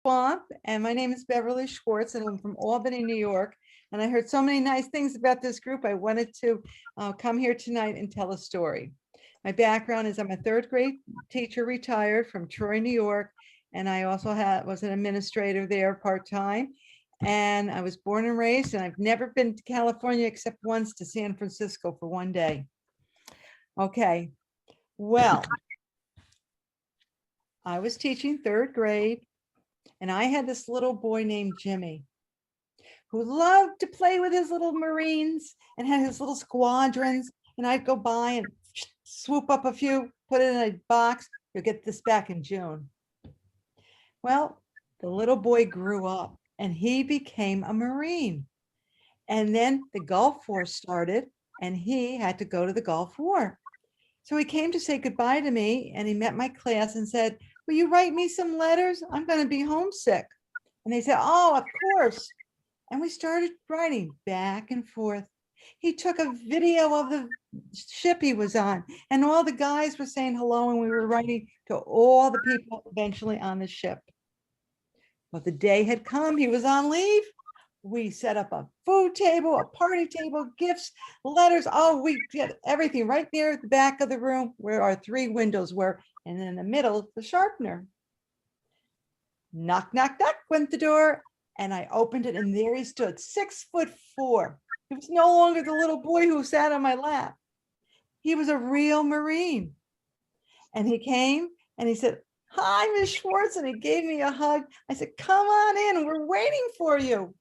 Swamp, and my name is Beverly Schwartz, and I'm from Albany, New York. And I heard so many nice things about this group. I wanted to come here tonight and tell a story. My background is I'm a third grade teacher, retired from Troy, New York, and I also was an administrator there part-time. And I was born and raised, and I've never been to California except once to San Francisco for one day. Okay, well, I was teaching third grade, and I had this little boy named Jimmy who loved to play with his little Marines and had his little squadrons. And I'd go by and swoop up a few, put it in a box. You'll get this back in June. Well, the little boy grew up and he became a Marine. And then the Gulf War started and he had to go to the Gulf War. So he came to say goodbye to me and he met my class and said, "Will you write me some letters? I'm going to be homesick." And they said, "Oh, of course." And we started writing back and forth. He took a video of the ship he was on, and all the guys were saying hello, and we were writing to all the people eventually on the ship. Well, the day had come. He was on leave. We set up a food table, a party table, gifts, letters. Oh, we did everything right there at the back of the room where our 3 windows were, and in the middle, the sharpener. Knock, knock, knock went the door, and I opened it, and there he stood, 6'4". He was no longer the little boy who sat on my lap. He was a real Marine. And he came and he said, "Hi, Miss Schwartz," and he gave me a hug. I said, "Come on in, we're waiting for you."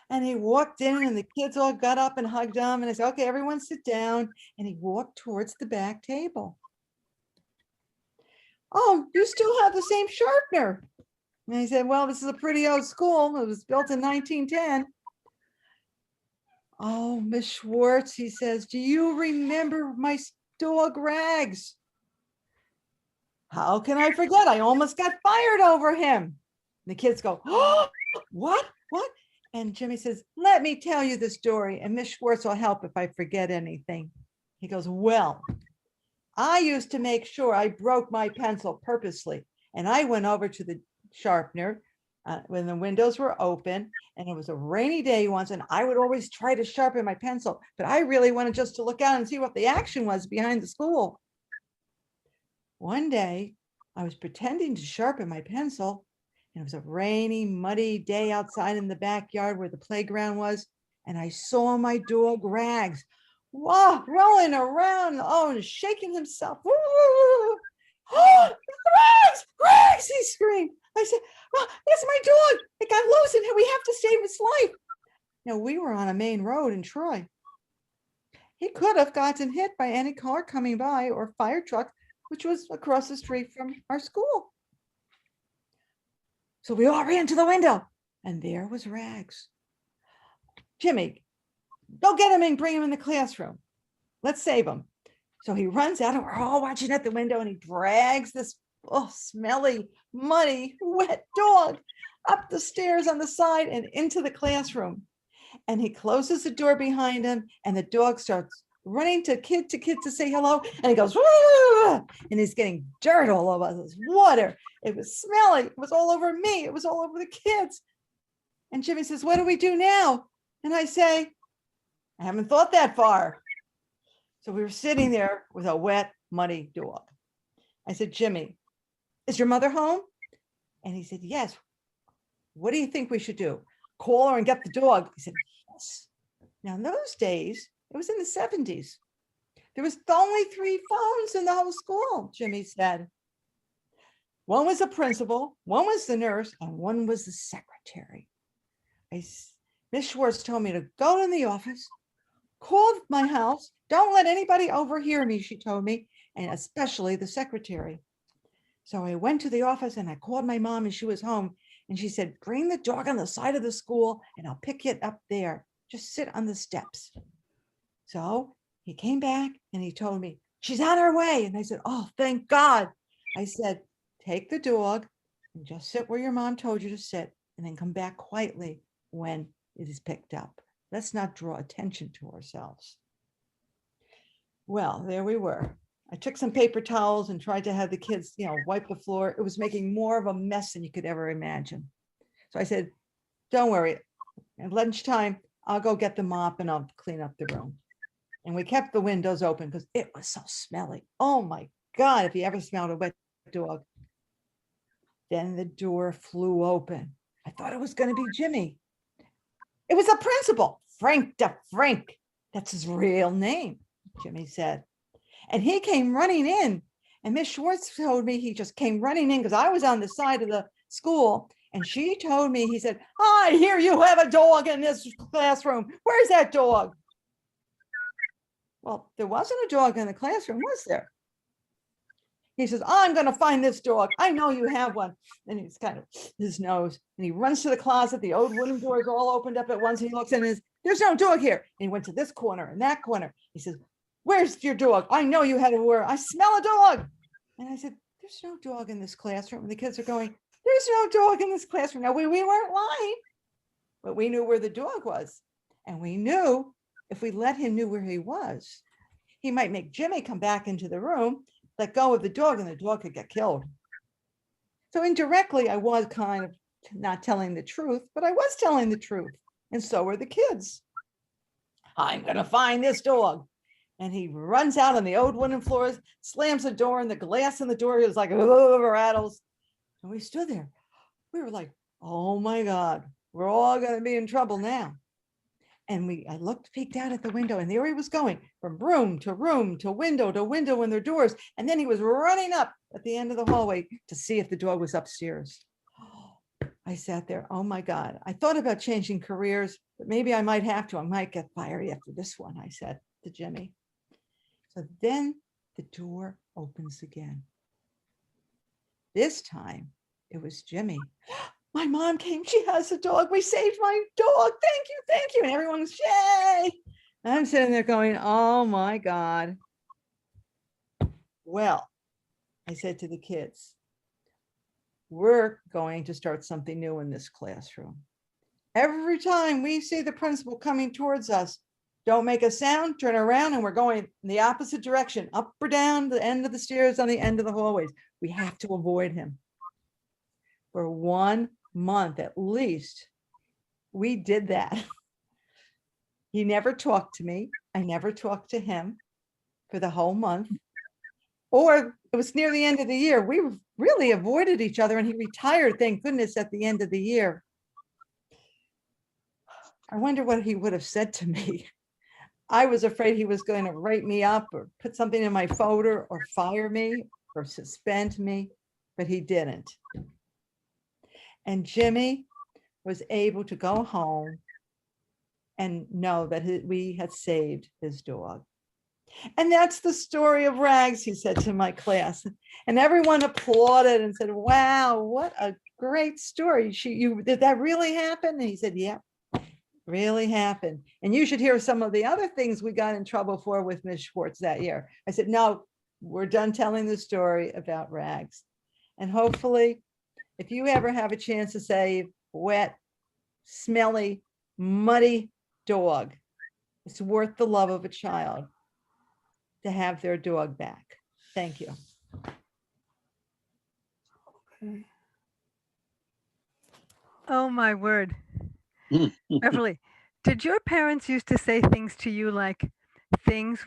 And he walked in and the kids all got up and hugged him. And I said, "Okay, everyone sit down." And he walked towards the back table. "Oh, you still have the same sharpener." And I said, "Well, this is a pretty old school. It was built in 1910. "Oh, Miss Schwartz," he says, "do you remember my dog Rags?" "How can I forget? I almost got fired over him." The kids go, "Oh, what? What?" And Jimmy says, "Let me tell you the story, and Miss Schwartz will help if I forget anything." He goes, "Well, I used to make sure I broke my pencil purposely, and I went over to the sharpener when the windows were open, and it was a rainy day once, and I would always try to sharpen my pencil, but I really wanted just to look out and see what the action was behind the school. One day, I was pretending to sharpen my pencil, and it was a rainy, muddy day outside in the backyard where the playground was, and I saw my dog Rags, wow, rolling around, oh, and shaking himself. "Oh, Rags, Rags," he screamed. I said, "Oh, it's my dog. It got loose and we have to save its life." Now, we were on a main road in Troy. He could have gotten hit by any car coming by or fire truck, which was across the street from our school. So we all ran to the window, and there was Rags. "Jimmy, go get him and bring him in the classroom. Let's save him." So he runs out, and we're all watching at the window, and he drags this smelly, muddy, wet dog up the stairs on the side and into the classroom. And he closes the door behind him, and the dog starts running to kid to say hello. And he goes, "Wah!" And he's getting dirt all over us, water. It was smelly. It was all over me. It was all over the kids. And Jimmy says, "What do we do now?" And I say, "I haven't thought that far." So we were sitting there with a wet, muddy dog. I said, "Jimmy, is your mother home?" And he said, "Yes." "What do you think we should do? Call her and get the dog?" He said, "Yes." Now, in those days, it was in the 70s. There was only 3 phones in the whole school, Jimmy said. One was the principal, one was the nurse, and one was the secretary. Miss Schwartz told me to go in the office, call my house. Don't let anybody overhear me, she told me, and especially the secretary. So I went to the office and I called my mom and she was home. And she said, "Bring the dog on the side of the school and I'll pick it up there. Just sit on the steps." So he came back and he told me, "She's on her way." And I said, "Oh, thank God." I said, "Take the dog and just sit where your mom told you to sit and then come back quietly when it is picked up. Let's not draw attention to ourselves." Well, there we were. I took some paper towels and tried to have the kids, wipe the floor. It was making more of a mess than you could ever imagine. So I said, don't worry. At lunchtime, I'll go get the mop and I'll clean up the room. And we kept the windows open because it was so smelly. Oh my God, if you ever smelled a wet dog. Then the door flew open. I thought it was going to be Jimmy. It was the principal, Frank DeFrank. That's his real name, Jimmy said. And he came running in. And Miss Schwartz told me he just came running in because I was on the side of the school. And she told me, he said, I hear you have a dog in this classroom. Where's that dog? Well, there wasn't a dog in the classroom, was there? He says, I'm going to find this dog. I know you have one. And he's kind of his nose. And he runs to the closet. The old wooden doors all opened up at once. And he looks in and says, there's no dog here. And he went to this corner and that corner. He says, where's your dog? I know you had a word. I smell a dog. And I said, there's no dog in this classroom. And the kids are going, there's no dog in this classroom. Now, we weren't lying, but we knew where the dog was. And we knew if we let him know where he was, he might make Jimmy come back into the room, let go of the dog, and the dog could get killed. So indirectly, I was kind of not telling the truth, but I was telling the truth. And so were the kids. I'm going to find this dog. And he runs out on the old wooden floors, slams the door, and the glass in the door is like, oh, rattles. And we stood there. We were like, oh my God, we're all going to be in trouble now. And I peeked out at the window, and there he was going from room to window in their doors. And then he was running up at the end of the hallway to see if the dog was upstairs. I sat there. Oh my God. I thought about changing careers, but maybe I might have to. I might get fired after this one, I said to Jimmy. So then the door opens again. This time it was Jimmy. My mom came. She has a dog. We saved my dog. Thank you. Thank you. And everyone's yay. And I'm sitting there going, oh my God. Well, I said to the kids, we're going to start something new in this classroom. Every time we see the principal coming towards us, don't make a sound, turn around, and we're going in the opposite direction, up or down the end of the stairs on the end of the hallways. We have to avoid him. For 1 month at least, we did that. He never talked to me. I never talked to him for the whole month. Or it was near the end of the year. We really avoided each other, and he retired, thank goodness, at the end of the year. I wonder what he would have said to me. I was afraid he was going to write me up or put something in my folder or fire me or suspend me, but he didn't. And Jimmy was able to go home and know that we had saved his dog. And that's the story of Rags, he said to my class. And everyone applauded and said, wow, what a great story. Did that really happen? And he said, yeah, really happened. And you should hear some of the other things we got in trouble for with Ms. Schwartz that year. I said, no, we're done telling the story about Rags. And hopefully, if you ever have a chance to save wet, smelly, muddy dog, it's worth the love of a child to have their dog back. Thank you. Okay. Oh my word. Beverly, did your parents used to say things to you like things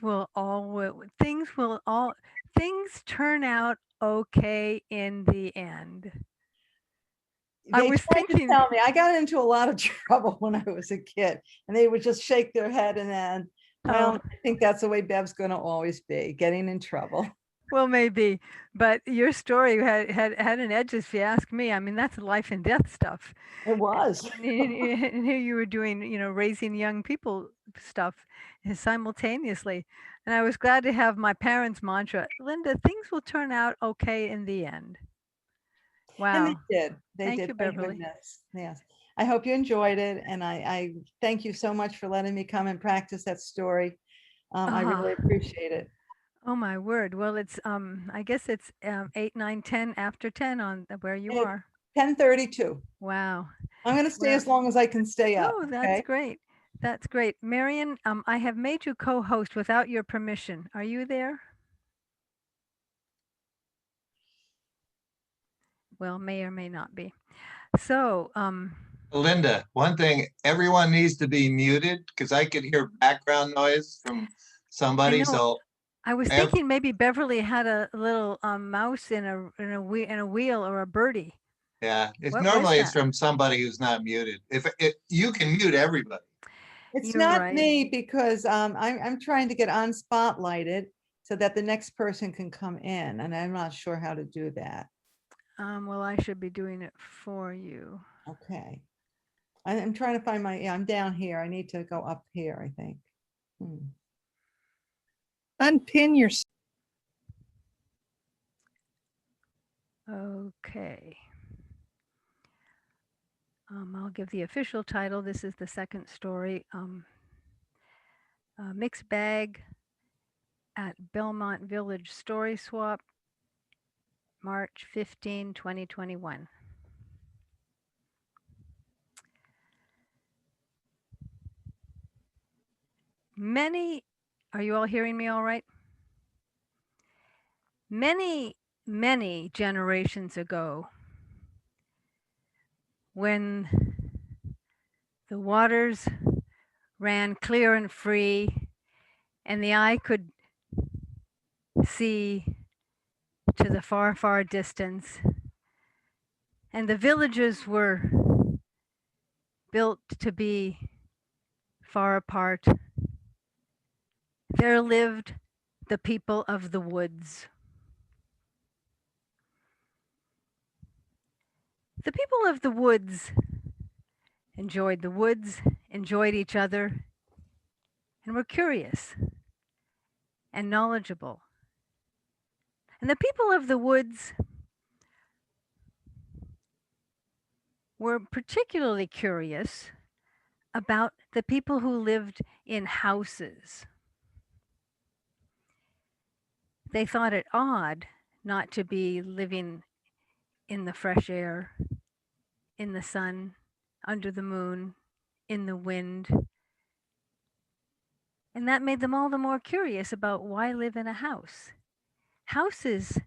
turn out okay in the end? They tried to tell me. I got into a lot of trouble when I was a kid, and they would just shake their head and then, well, I think that's the way Bev's going to always be, getting in trouble. Well, maybe, but your story had an edge, if you ask me. I mean, that's life and death stuff. It was. And here you were doing, raising young people stuff simultaneously. And I was glad to have my parents' mantra, Linda, things will turn out okay in the end. Wow. And they did. Thank you, Beverly. Yes. I hope you enjoyed it. And I thank you so much for letting me come and practice that story. I really appreciate it. Oh my word. Well, it's I guess it's 8, 9, 10 after 10 on where you are. 10:32. Wow. I'm going to stay as long as I can stay up. Oh, that's great. That's great. Marion, I have made you co-host without your permission. Are you there? Well, may or may not be. So, Linda, one thing, everyone needs to be muted because I could hear background noise from I somebody. know So I was ev- thinking maybe Beverly had a little mouse in a wheel or a birdie. yeah, it's What was normally it's that? from somebody who's not muted. If you can mute everybody. It's You're not right. me because I'm trying to get unspotlighted so that the next person can come in, and I'm not sure how to do that. Well, I should be doing it for you. Okay. I'm trying to find yeah, I'm down here. I need to go up here, I think. Unpin your. Okay. I'll give the official title. This is the second story. Mixed bag at Belmont Village Story Swap, March 15, 2021. Are you all hearing me all right? Many generations ago, when the waters ran clear and free, and the eye could see to the far, far distance, and the villages were built to be far apart, there lived the people of the woods. The people of the woods enjoyed each other, and were curious and knowledgeable. And the people of the woods were particularly curious about the people who lived in houses. They thought it odd not to be living in the fresh air, in the sun, under the moon, in the wind. And that made them all the more curious about why live in a house. Houses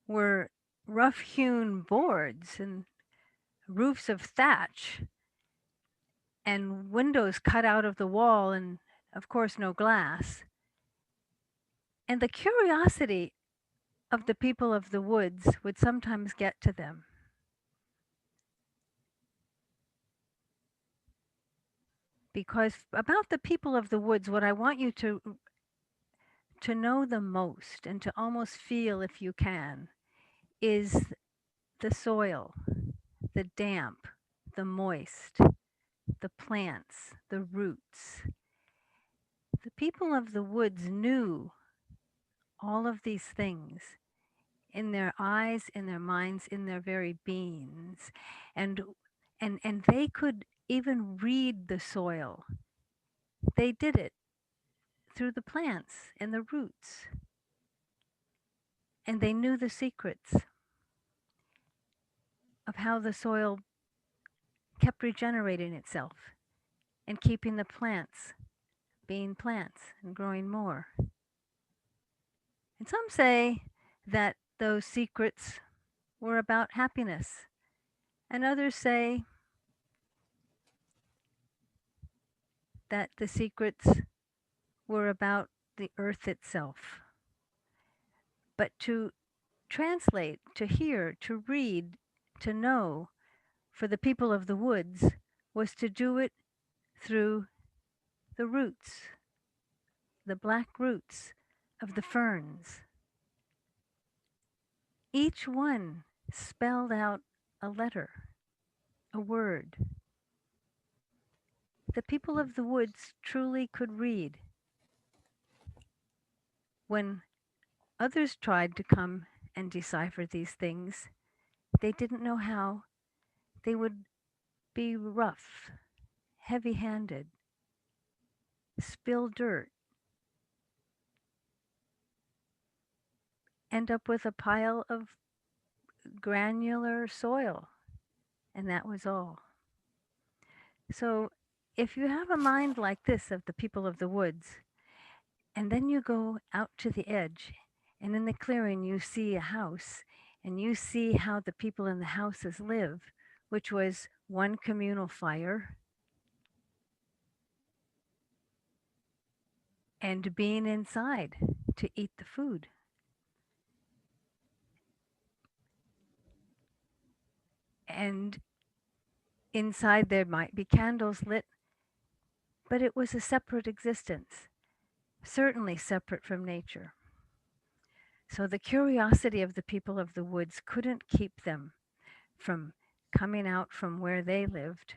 were rough hewn boards and roofs of thatch and windows cut out of the wall, and of course, no glass. And the curiosity of the people of the woods would sometimes get to them. Because about the people of the woods, what I want you to know the most and to almost feel, if you can, is the soil, the damp, the moist, the plants, the roots. The people of the woods knew all of these things in their eyes, in their minds, in their very beings. And they could even read the soil. They did it through the plants and the roots. And they knew the secrets of how the soil kept regenerating itself and keeping the plants being plants and growing more. And some say that those secrets were about happiness, and others say that the secrets were about the earth itself. But to translate, to hear, to read, to know for the people of the woods was to do it through the roots, the black roots of the ferns. Each one spelled out a letter, a word. The people of the woods truly could read. When others tried to come and decipher these things, they didn't know how. They would be rough, heavy handed, spill dirt, end up with a pile of granular soil, and that was all. So if you have a mind like this of the people of the woods, and then you go out to the edge, and in the clearing you see a house, and you see how the people in the houses live, which was one communal fire and being inside to eat the food. And inside there might be candles lit, but it was a separate existence, certainly separate from nature. So the curiosity of the people of the woods couldn't keep them from coming out from where they lived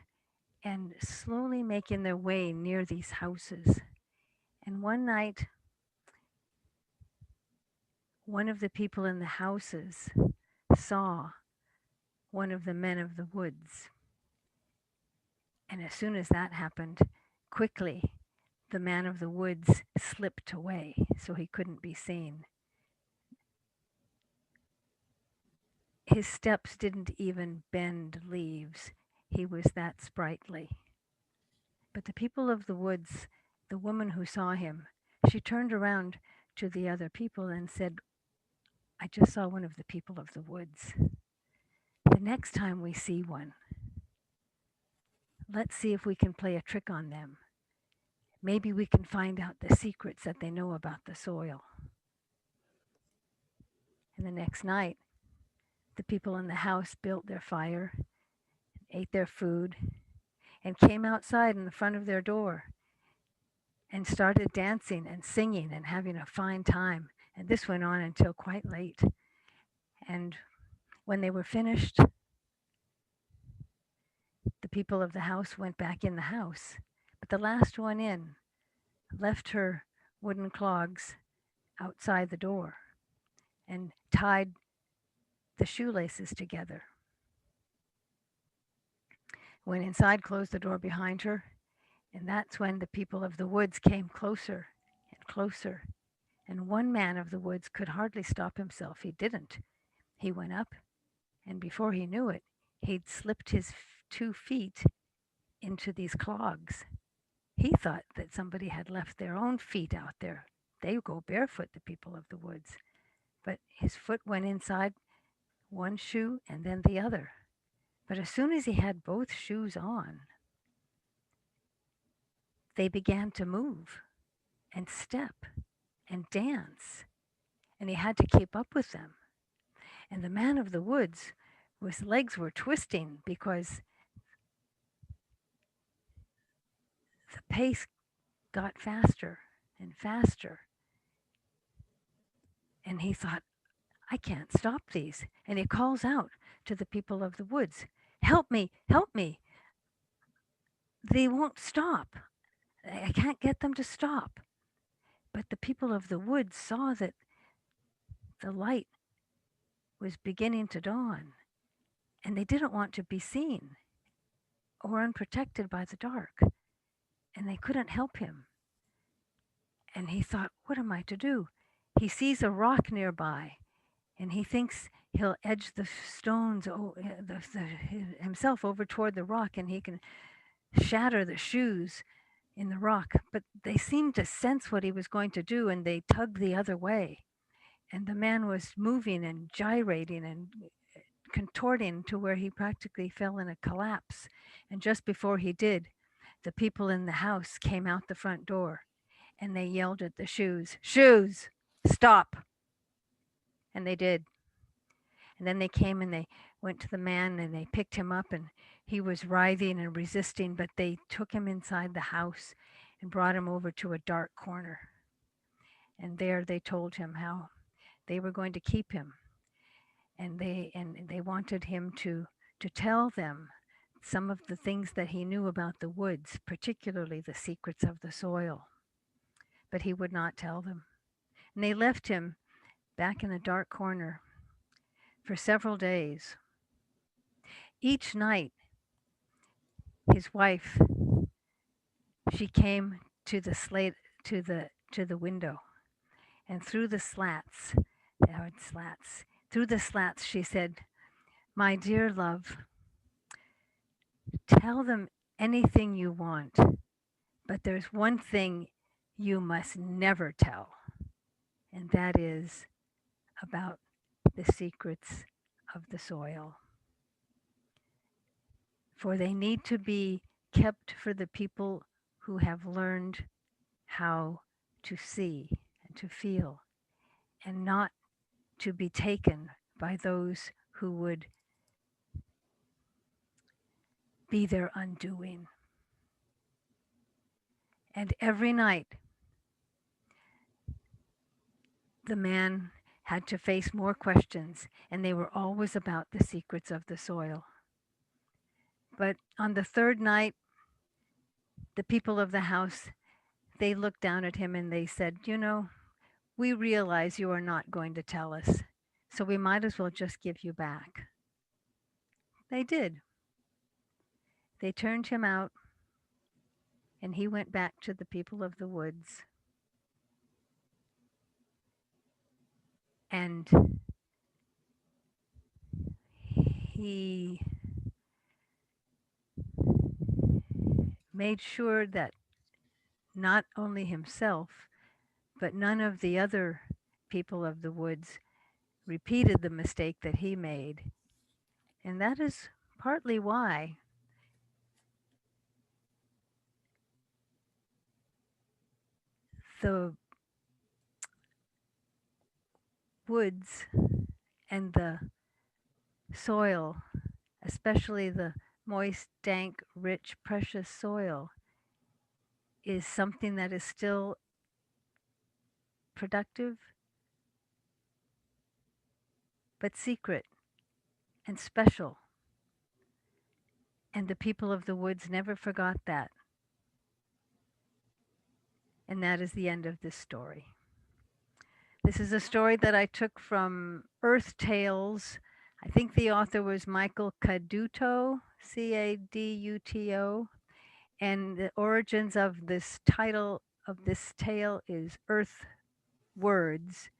and slowly making their way near these houses. And one night, one of the people in the houses saw one of the men of the woods. And as soon as that happened, quickly the man of the woods slipped away so he couldn't be seen. His steps didn't even bend leaves. He was that sprightly. But the people of the woods, the woman who saw him, she turned around to the other people and said, I just saw one of the people of the woods. The next time we see one, let's see if we can play a trick on them. Maybe we can find out the secrets that they know about the soil. And the next night, the people in the house built their fire, ate their food, and came outside in the front of their door and started dancing and singing and having a fine time. And this went on until quite late. And when they were finished, the people of the house went back in the house. But the last one in left her wooden clogs outside the door and tied the shoelaces together. Went inside, closed the door behind her, and that's when the people of the woods came closer and closer. And one man of the woods could hardly stop himself. He didn't. He went up, and before he knew it, he'd slipped his 2 feet into these clogs. He thought that somebody had left their own feet out there. They go barefoot, the people of the woods. But his foot went inside one shoe and then the other. But as soon as he had both shoes on, they began to move and step and dance. And he had to keep up with them. And the man of the woods, his legs were twisting because the pace got faster and faster. And he thought, I can't stop these. And he calls out to the people of the woods, help me, help me. They won't stop. I can't get them to stop. But the people of the woods saw that the light was beginning to dawn, and they didn't want to be seen or unprotected by the dark, and they couldn't help him. And he thought, what am I to do? He sees a rock nearby, and he thinks he'll edge the stones himself over toward the rock, and he can shatter the shoes in the rock. But they seemed to sense what he was going to do, and they tugged the other way. And the man was moving and gyrating and contorting to where he practically fell in a collapse. And just before he did, the people in the house came out the front door and they yelled at the shoes, shoes, stop. And they did. And then they came and they went to the man and they picked him up, and he was writhing and resisting, but they took him inside the house and brought him over to a dark corner. And there they told him how they were going to keep him, and they wanted him to tell them some of the things that he knew about the woods, particularly the secrets of the soil. But he would not tell them. And they left him back in the dark corner for several days. Each night, his wife, she came to the window, and through the slats, she said, my dear love, tell them anything you want, but there's one thing you must never tell, and that is about the secrets of the soil. For they need to be kept for the people who have learned how to see and to feel, and not to be taken by those who would be their undoing. And every night, the man had to face more questions, and they were always about the secrets of the soil. But on the third night, the people of the house, they looked down at him and they said, "You know, we realize you are not going to tell us, so we might as well just give you back." They did. They turned him out, and he went back to the people of the woods. And he made sure that not only himself, but none of the other people of the woods repeated the mistake that he made. And that is partly why the woods and the soil, especially the moist, dank, rich, precious soil, is something that is still productive, but secret and special. And the people of the woods never forgot that. And that is the end of this story. This is a story that I took from Earth Tales. I think the author was Michael Caduto, Caduto. And the origins of this title of this tale is Earth Words,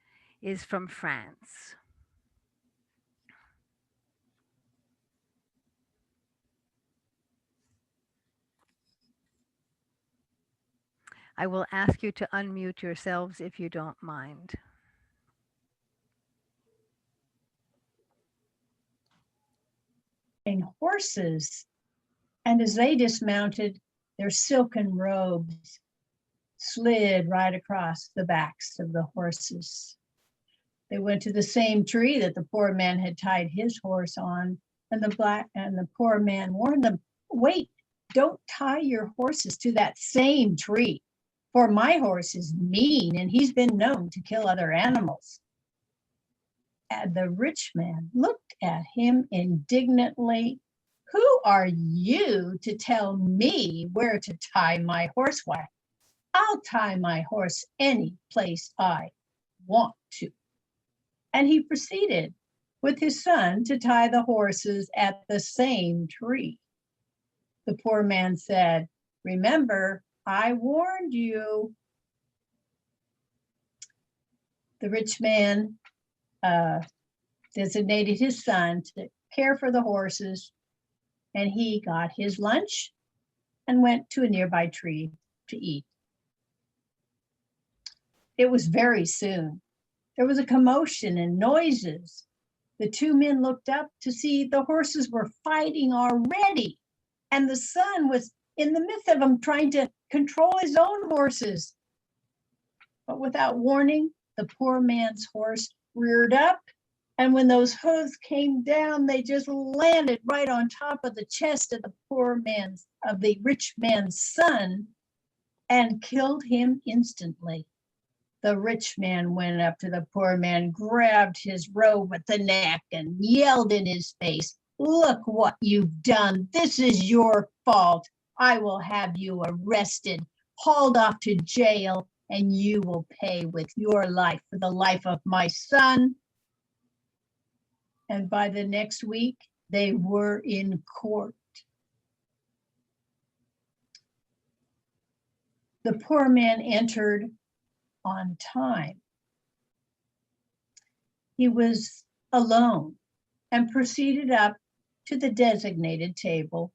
is from France. I will ask you to unmute yourselves if you don't mind. Horses, and as they dismounted, their silken robes slid right across the backs of the horses. They went to the same tree that the poor man had tied his horse on, and the poor man warned them, "Wait, don't tie your horses to that same tree, for my horse is mean and he's been known to kill other animals." And the rich man looked at him indignantly. "Who are you to tell me where to tie my horse? Why, I'll tie my horse any place I want to." And he proceeded with his son to tie the horses at the same tree. The poor man said, "Remember, I warned you." The rich man designated his son to care for the horses, and he got his lunch and went to a nearby tree to eat. It was very soon. There was a commotion and noises. The two men looked up to see the horses were fighting already, and the son was in the midst of them trying to control his own horses. But without warning, the poor man's horse reared up, and when those hooves came down, they just landed right on top of the chest of the rich man's son, and killed him instantly. The rich man went up to the poor man, grabbed his robe at the neck, and yelled in his face, "Look what you've done. This is your fault. I will have you arrested, hauled off to jail, and you will pay with your life for the life of my son." And by the next week, they were in court. The poor man entered on time. He was alone and proceeded up to the designated table.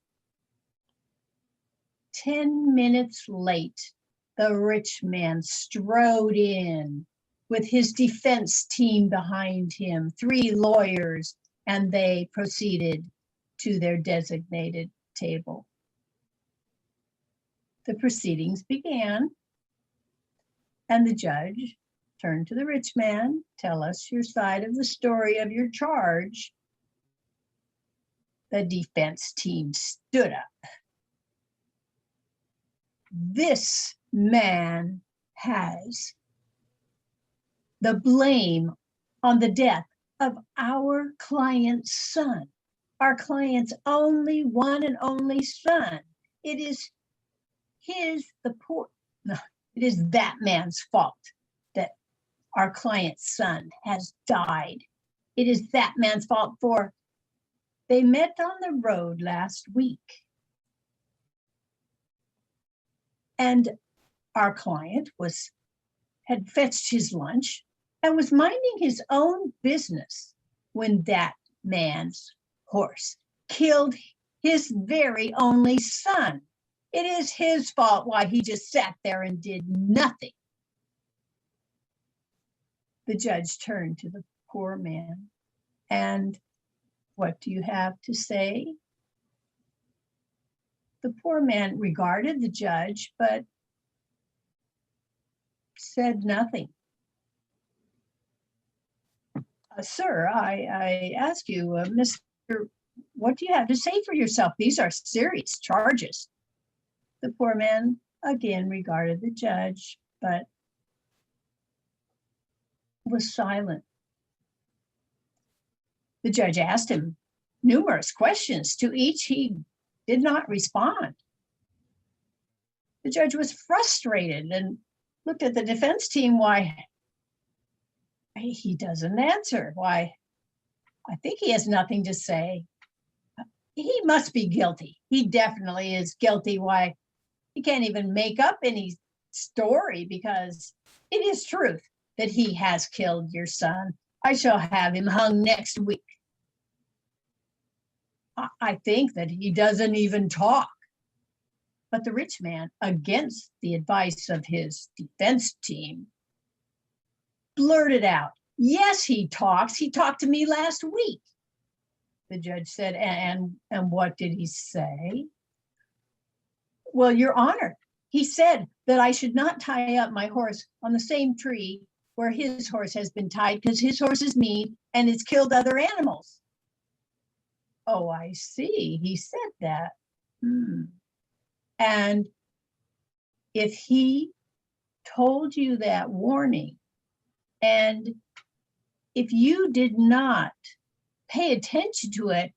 10 minutes late, the rich man strode in with his defense team behind him, 3 lawyers and they proceeded to their designated table. The proceedings began, and the judge turned to the rich man. Tell us your side of the story of your charge. The defense team stood up. This man has the blame on the death of our client's son, our client's only one and only son. It is it is that man's fault that our client's son has died. It is that man's fault for they met on the road last week. And our client had fetched his lunch and was minding his own business when that man's horse killed his very only son. It is his fault why he just sat there and did nothing. The judge turned to the poor man. And what do you have to say? The poor man regarded the judge, but said nothing. Sir, I ask you, Mr., what do you have to say for yourself? These are serious charges. The poor man again regarded the judge, but was silent. The judge asked him numerous questions. To each he did not respond. The judge was frustrated and looked at the defense team. Why, he doesn't answer. Why, I think he has nothing to say. He must be guilty. He definitely is guilty. Why, he can't even make up any story because it is truth that he has killed your son. I shall have him hung next week. I think that he doesn't even talk. But the rich man, against the advice of his defense team, blurted out, yes, he talks. He talked to me last week. The judge said, and what did he say? Well, Your Honor, he said that I should not tie up my horse on the same tree where his horse has been tied because his horse is mean and it's killed other animals. Oh, I see. He said that. And if he told you that warning, and if you did not pay attention to it,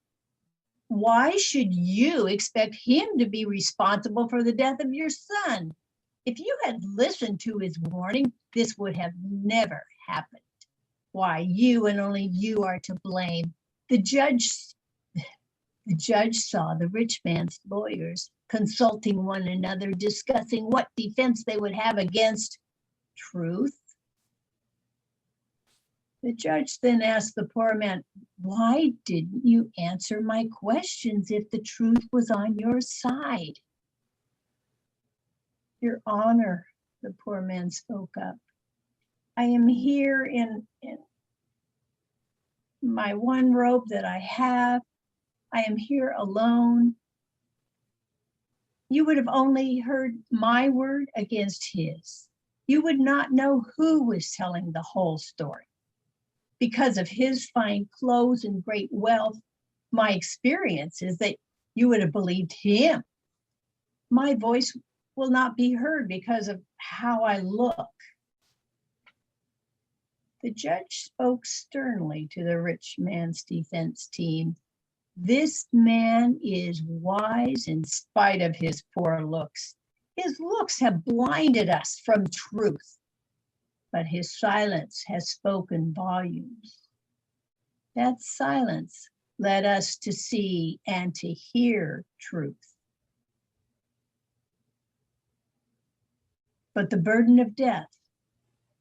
why should you expect him to be responsible for the death of your son? If you had listened to his warning, this would have never happened. Why, you and only you are to blame. The judge saw the rich man's lawyers consulting one another, discussing what defense they would have against truth. The judge then asked the poor man, why didn't you answer my questions if the truth was on your side? Your Honor, the poor man spoke up. I am here in my one robe that I have. I am here alone. You would have only heard my word against his. You would not know who was telling the whole story. Because of his fine clothes and great wealth, my experience is that you would have believed him. My voice will not be heard because of how I look. The judge spoke sternly to the rich man's defense team. This man is wise in spite of his poor looks. His looks have blinded us from truth, but his silence has spoken volumes. That silence led us to see and to hear truth. But the burden of death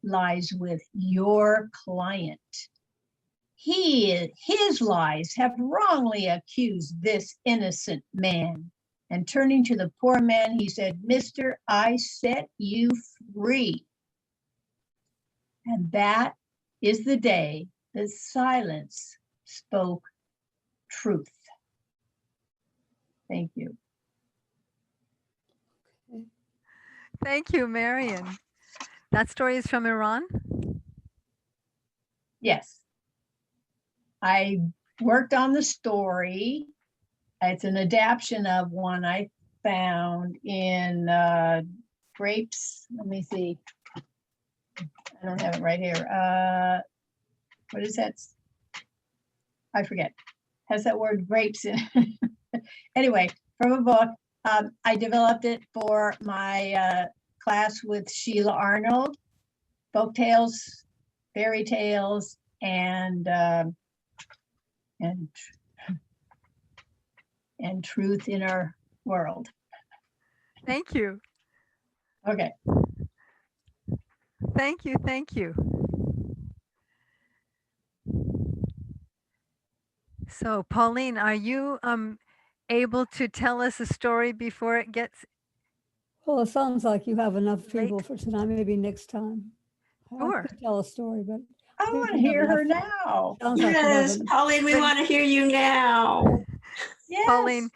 lies with your client. His lies have wrongly accused this innocent man. And turning to the poor man, he said, Mister, I set you free. And that is the day that silence spoke truth. Thank you. Thank you, Marion. That story is from Iran? Yes. I worked on the story. It's an adaptation of one I found in Grapes. Let me see. I don't have it right here. What is that? I forget. Has that word grapes in it? Anyway, from a book. I developed it for my class with Sheila Arnold. Folk tales, fairy tales, and truth in our world. Thank you. Okay. Thank you. Thank you. So, Pauline, are you able to tell us a story before it gets Well, it sounds like you have enough people late? for tonight, maybe next time. I Sure. could tell a story, but I think want to you have hear her enough. now. Sounds like you have Yes, enough. Pauline, we But- want to hear you now. Yes. Pauline,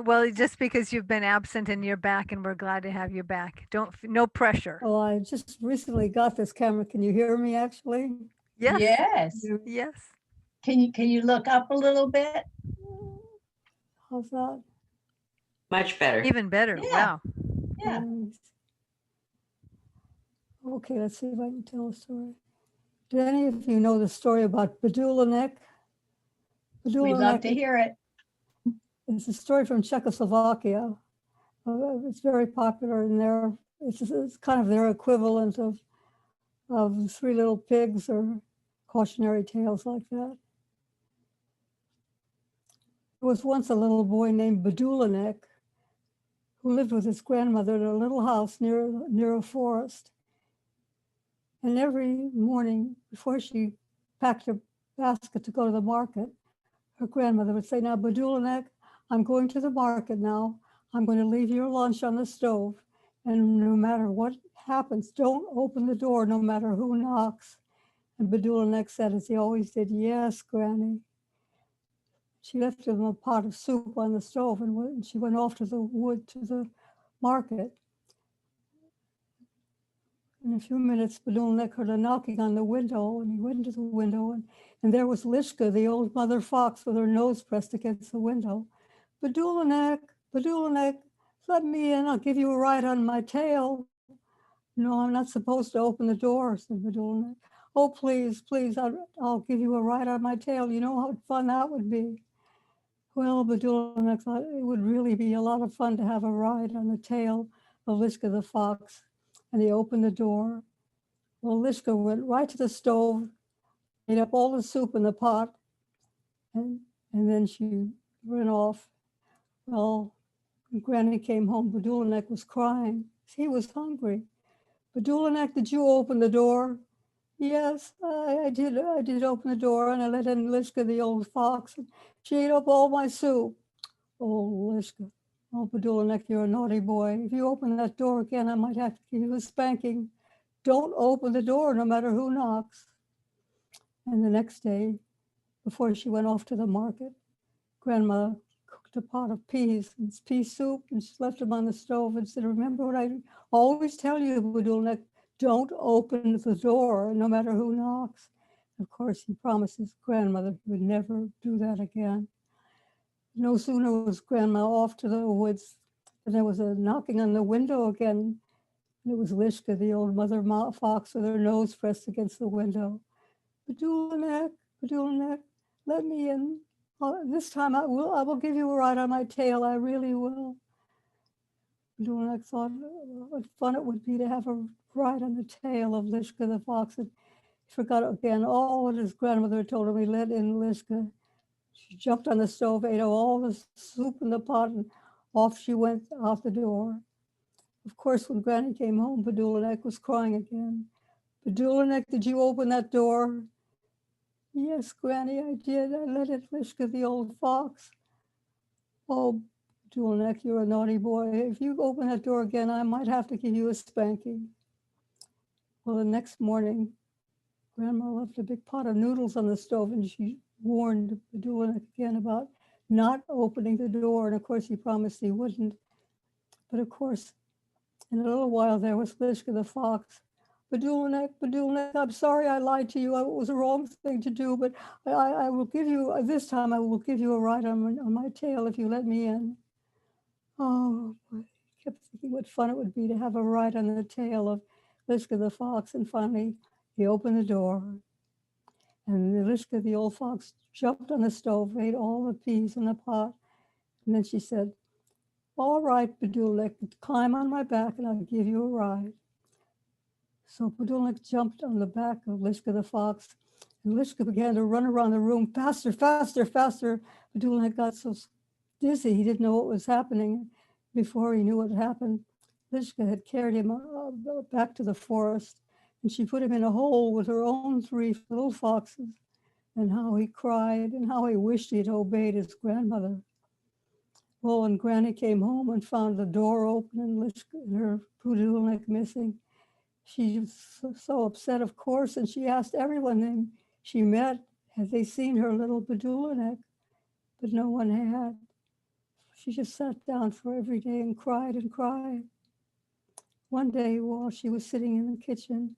well, just because you've been absent and you're back, and we're glad to have you back. No pressure. Well, I just recently got this camera. Can you hear me actually? Yes. Yes. Yes. Can you look up a little bit? How's that? Much better. Even better. Yeah. Wow. Yeah. Okay, let's see if I can tell a story. Do any of you know the story about Badulanek? We'd love to Badulanek hear it. is a story from Czechoslovakia. It's very popular in there. It's kind of their equivalent of Three Little Pigs or cautionary tales like that. There was once a little boy named Badulanek who lived with his grandmother in a little house near a forest. And every morning before she packed her basket to go to the market, her grandmother would say, "Now, Badulanek, I'm going to the market now. I'm going to leave your lunch on the stove. And no matter what happens, don't open the door no matter who knocks." And Badulanek said, as he always did, "Yes, Granny." She left him a pot of soup on the stove and she went off to the wood to the market. In a few minutes, Badulanek heard a knocking on the window, and he went to the window, and there was Lishka, the old mother fox, with her nose pressed against the window. "Badulanek, Badulanek, let me in. I'll give you a ride on my tail." "No, I'm not supposed to open the door," said Badulanek. "Oh, please, please, I'll give you a ride on my tail. You know how fun that would be." Well, Badulanek thought it would really be a lot of fun to have a ride on the tail of Lishka the fox, and he opened the door. Well, Lishka went right to the stove, ate up all the soup in the pot, and then she ran off. Well, when Granny came home, Badulanek was crying. He was hungry. "Badulanek, did you open the door?" "Yes, I did. I did open the door, and I let in Lishka, the old fox, and she ate up all my soup." "Oh, Lishka, oh, Badulanek, you're a naughty boy. If you open that door again, I might have to give you a spanking. Don't open the door, no matter who knocks." And the next day, before she went off to the market, Grandma cooked a pot of peas and pea soup, and she left them on the stove and said, "Remember what I always tell you, Badulanek, don't open the door, no matter who knocks." Of course, he promised his grandmother he would never do that again. No sooner was Grandma off to the woods than there was a knocking on the window again. And it was Lishka, the old mother fox, with her nose pressed against the window. "Badulanek, Badulanek, let me in. This time I will give you a ride on my tail. I really will." Badulanek thought what fun it would be to have a ride on the tail of Lishka the fox. And he forgot again all what his grandmother had told him. He let in Lishka. She jumped on the stove, ate all the soup in the pot, and off she went out the door. Of course, when Granny came home, Badulanek was crying again. "Badulanek, did you open that door?" "Yes, Granny, I did. I let in Lishka, the old fox." "Oh, Badulanek, you're a naughty boy. If you open that door again, I might have to give you a spanking." Well, the next morning, Grandma left a big pot of noodles on the stove, and she warned Bedulinek again about not opening the door. And of course, he promised he wouldn't. But of course, in a little while, there was Lishka the fox. Bedulinek, Bedulinek, I'm sorry I lied to you. It was a wrong thing to do, but I will give you, this time I will give you a ride on my tail if you let me in. Oh, boy. I kept thinking what fun it would be to have a ride on the tail of Lishka the fox. And finally, he opened the door. And Lishka, the old fox, jumped on the stove, ate all the peas in the pot. And then she said, all right, Bedulinek, climb on my back and I'll give you a ride. So Bedulinek jumped on the back of Lishka the fox, and Lishka began to run around the room faster, faster, faster. Bedulinek got so dizzy, he didn't know what was happening. Before he knew what happened, Lishka had carried him back to the forest, and she put him in a hole with her own 3 little foxes. And how he cried and how he wished he'd obeyed his grandmother. Well, when Granny came home and found the door open and Lishka and her Bedulinek missing, she was so upset, of course, and she asked everyone she met, had they seen her little Bedulinek, but no one had. She just sat down for every day and cried and cried. One day, while she was sitting in the kitchen,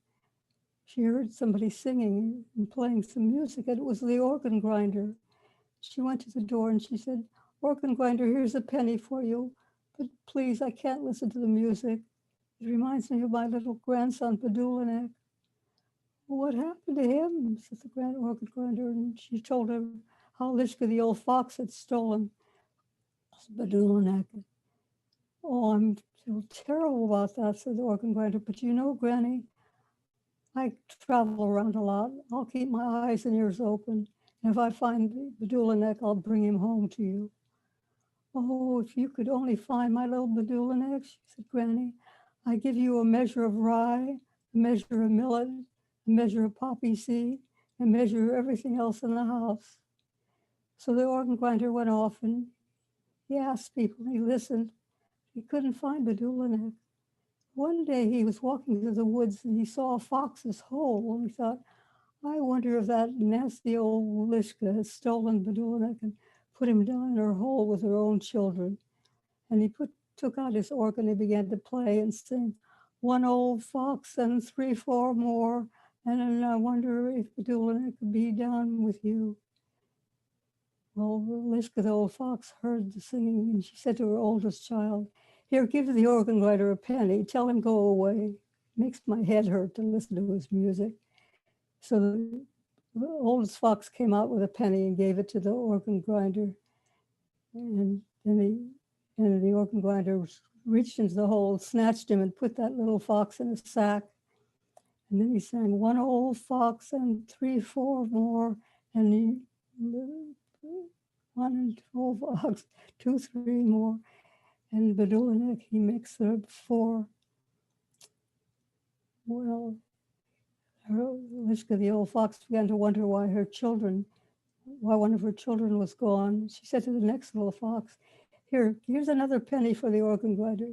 she heard somebody singing and playing some music, and it was the organ grinder. She went to the door and she said, organ grinder, here's a penny for you, but please, I can't listen to the music. It reminds me of my little grandson, Bedulinek. What happened to him? Said the grand organ grinder, and she told her how Lishka, the old fox, had stolen Bedulinek. Oh, I'm feel terrible about that, said the organ grinder. But you know, Granny, I travel around a lot. I'll keep my eyes and ears open. And if I find Bedulinek, I'll bring him home to you. Oh, if you could only find my little Bedulinek, she said, Granny, I give you a measure of rye, a measure of millet, a measure of poppy seed, a measure of everything else in the house. So the organ grinder went off and he asked people, he listened. He couldn't find Bedulinek. One day he was walking through the woods and he saw a fox's hole, and he thought, I wonder if that nasty old Lishka has stolen Bedulinek and put him down in her hole with her own children. And he took out his organ and began to play and sing, one old fox and 3, 4 more, and I wonder if Bedulinek could be down with you. Well, Lishka, the old fox, heard the singing, and she said to her oldest child, here, give the organ grinder a penny, tell him go away. Makes my head hurt to listen to his music. So the oldest fox came out with a penny and gave it to the organ grinder. And then the organ grinder reached into the hole, snatched him, and put that little fox in a sack. And then he sang, one old fox and 3, 4 more. And he, 1 and 2 fox, 2, 3 more. And Bedulinek, he makes the 4. Well, Lishka, the old fox, began to wonder why one of her children was gone. She said to the next little fox, here's another penny for the organ grinder.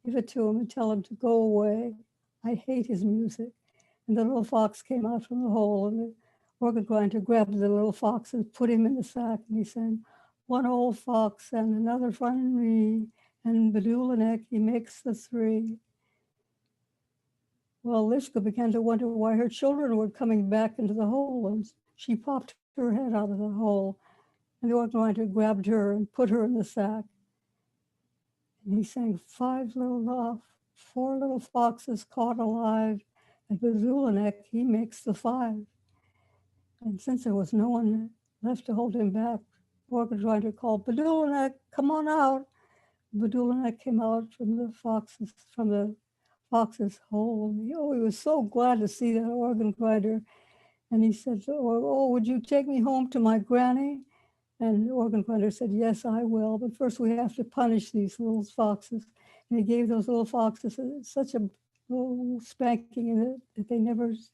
Give it to him and tell him to go away. I hate his music. And the little fox came out from the hole, and the organ grinder grabbed the little fox and put him in the sack, and he sang, one old fox and another for me, and Bedulinek, he makes the 3. Well, Lishka began to wonder why her children were coming back into the hole, and she popped her head out of the hole, and the organ grinder grabbed her and put her in the sack. And he sang, 4 little foxes caught alive, and Bedulinek, he makes the 5. And since there was no one left to hold him back, the organ grinder called, Bedulinek, come on out. Bedulinek came out from the fox's hole. And he was so glad to see that organ grinder. And he said, oh, would you take me home to my granny? And the organ grinder said, yes, I will. But first we have to punish these little foxes. And he gave those little foxes such a little spanking that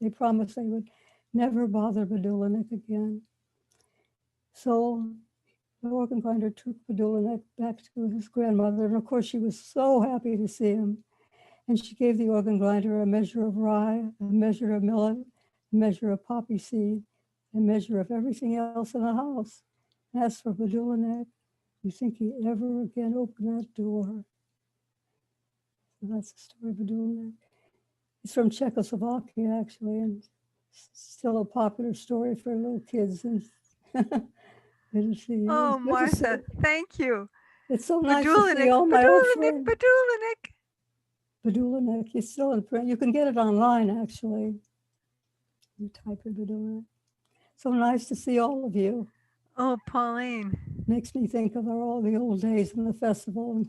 they promised they would never bother Bedulinek again. So the organ grinder took Bedulinek back to his grandmother. And of course, she was so happy to see him. And she gave the organ grinder a measure of rye, a measure of millet, a measure of poppy seed, and measure up everything else in the house. As for Badulinek, you think he ever again opened that door? So that's the story of Badulinek. It's from Czechoslovakia, actually, and still a popular story for little kids. And good to see you. Oh, It's good to see- Martha, thank you. It's so nice to see Badulinik, all my old Badulinik, friends. Badulinik. Badulinek, it's still in print. You can get it online, actually. You type in Badulinek. So nice to see all of you. Oh, Pauline. Makes me think of all the old days in the festival.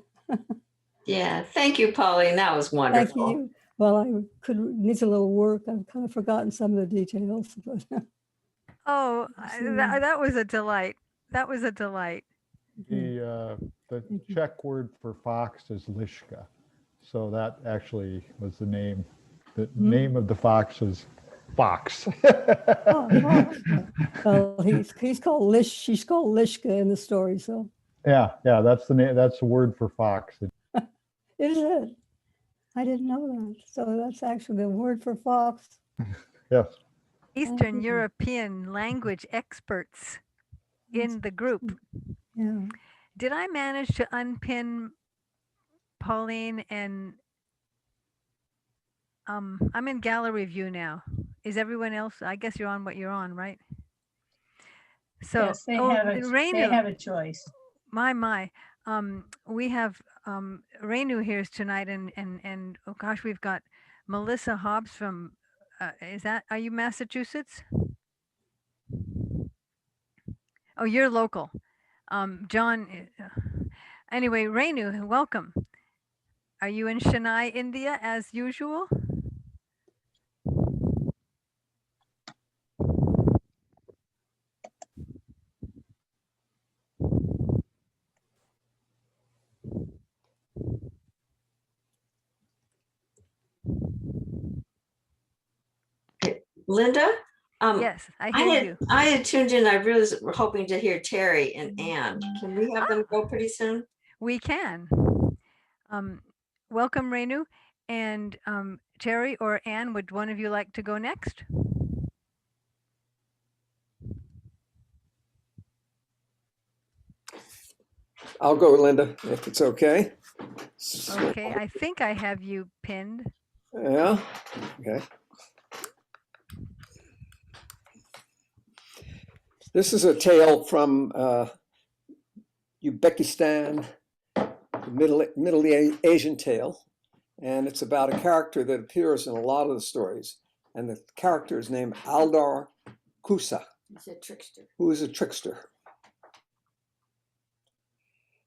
Yeah, thank you, Pauline. That was wonderful. Thank you. Well, I needs a little work. I've kind of forgotten some of the details, but Oh, See. that was a delight. That was a delight. The Thank you. Czech word for fox is liška. So that actually was the name. The name of the fox is Fox. Fox. Well, he's called Lish. She's called Lishka in the story. So Yeah, that's the name. That's the word for fox. is it? I didn't know that. So that's actually the word for fox. Yes. Eastern you. European language experts in the group. Yeah. Did I manage to unpin Pauline and I'm in gallery view now. Is everyone else? I guess you're on what you're on, right? So, Yes, they have a choice. my. We have Renu here tonight, and oh gosh, we've got Melissa Hobbs from. Are you Massachusetts? Oh, you're local. John. Anyway, Renu, welcome. Are you in Chennai, India, as usual? Linda? Yes, I hear you. I had tuned in. I really was hoping to hear Terry and Ann. Can we have them go pretty soon? We can. Welcome, Renu. And Terry or Ann, would one of you like to go next? I'll go, Linda, if it's okay. Okay, I think I have you pinned. Yeah, okay. This is a tale from Uzbekistan, Middle Asian tale, and it's about a character that appears in a lot of the stories, and the character is named Aldar Kusa. He's a trickster. Who is a trickster.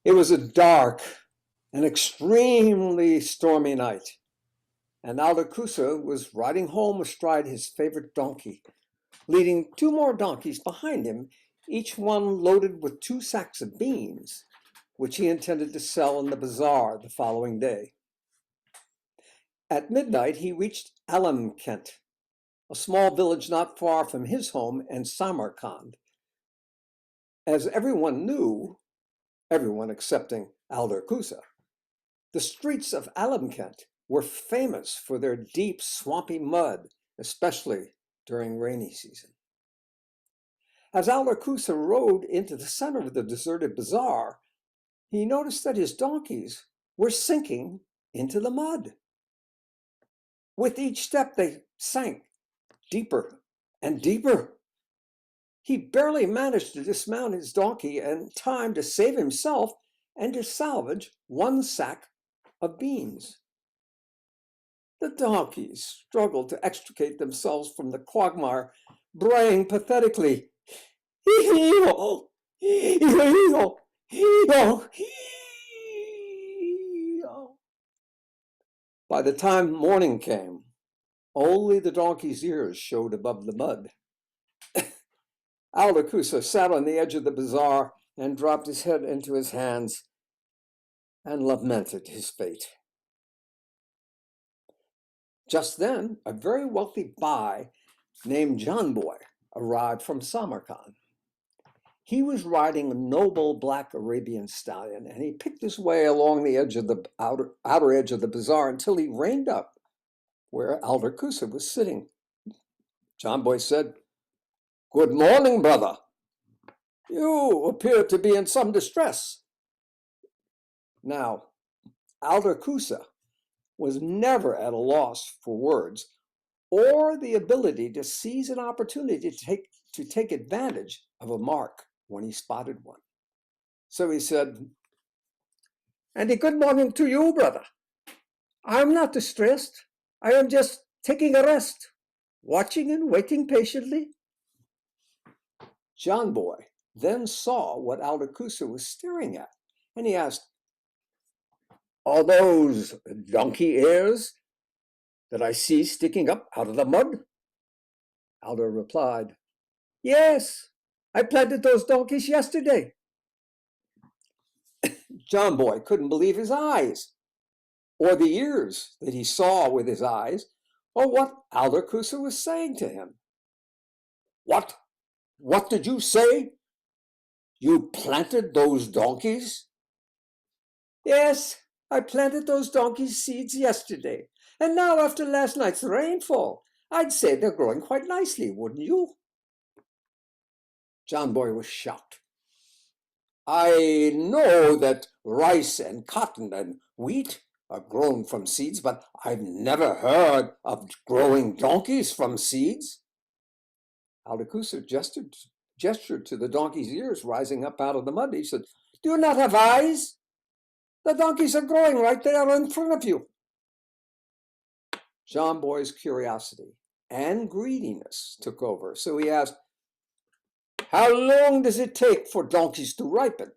It was a dark and extremely stormy night, and Aldar Kusa was riding home astride his favorite donkey, leading two more donkeys behind him, each one loaded with 2 sacks of beans, which he intended to sell in the bazaar the following day. At midnight, he reached Alamkent, a small village not far from his home in Samarkand. As everyone knew, everyone excepting Aldar Kusa, the streets of Alamkent were famous for their deep, swampy mud, especially during rainy season. As Aldar Kusa rode into the center of the deserted bazaar, he noticed that his donkeys were sinking into the mud. With each step, they sank deeper and deeper. He barely managed to dismount his donkey in time to save himself and to salvage 1 sack of beans. The donkeys struggled to extricate themselves from the quagmire, braying pathetically, "Heel, heel, heel, heel." By the time morning came, only the donkey's ears showed above the mud. Aldar Kusa sat on the edge of the bazaar and dropped his head into his hands and lamented his fate. Just then, a very wealthy Bai named John Boy arrived from Samarkand. He was riding a noble black Arabian stallion, and he picked his way along the edge of the outer edge of the bazaar until he reined up where Aldar Kusa was sitting. John Boy said, Good morning, brother. You appear to be in some distress. Now, Alderkusa was never at a loss for words or the ability to seize an opportunity to take advantage of a mark when he spotted one. So he said, "And a good morning to you, brother. I'm not distressed. I am just taking a rest, watching and waiting patiently." John Boy then saw what Alderkusa was staring at, and he asked, "Are those donkey ears that I see sticking up out of the mud?" Alder replied, "Yes, I planted those donkeys yesterday." John Boy couldn't believe his eyes, or the ears that he saw with his eyes, or what Alderkusa was saying to him. What? What did you say? You planted those donkeys?" "Yes, I planted those donkey seeds yesterday, and now after last night's rainfall, I'd say they're growing quite nicely, wouldn't you?" John Boy was shocked. "I know that rice and cotton and wheat are grown from seeds, but I've never heard of growing donkeys from seeds." Alderkusa gestured to the donkey's ears rising up out of the mud. He said, "Do you not have eyes? The donkeys are growing right there in front of you." John Boy's curiosity and greediness took over, so he asked, "How long does it take for donkeys to ripen?